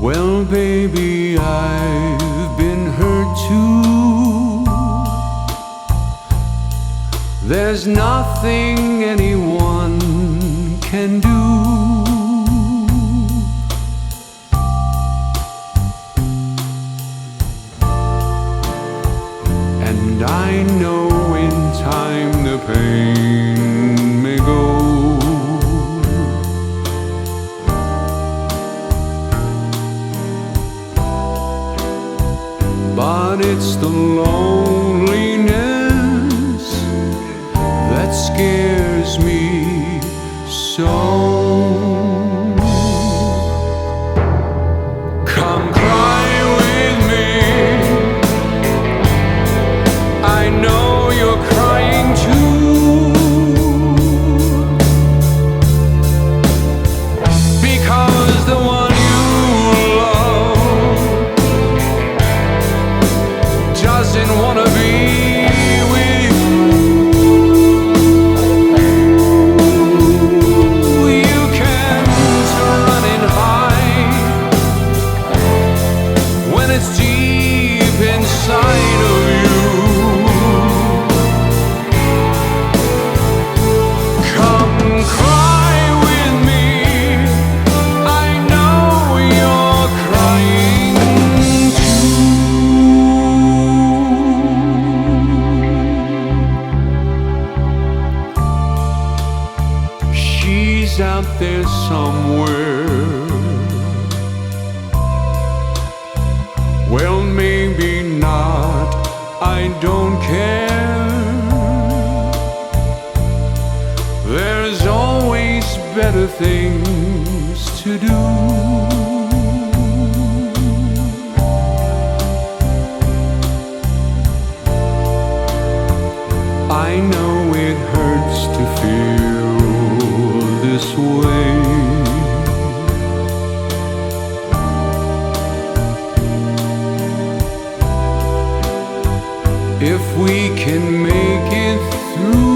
Well, baby, I've been hurt too. There's nothing anyone can do. And I know in time the pain may go, but it's the loneliness that scares me so. Come cry with me, I know you're crying too, because the one you love doesn't want to be with you. You can't run and hide when it's deep inside of you. Come cry with me, I know you're crying too. She's out there somewhere. Well, maybe not, I don't care. There's always better things to do. I know it hurts to feel this way. If we can make it through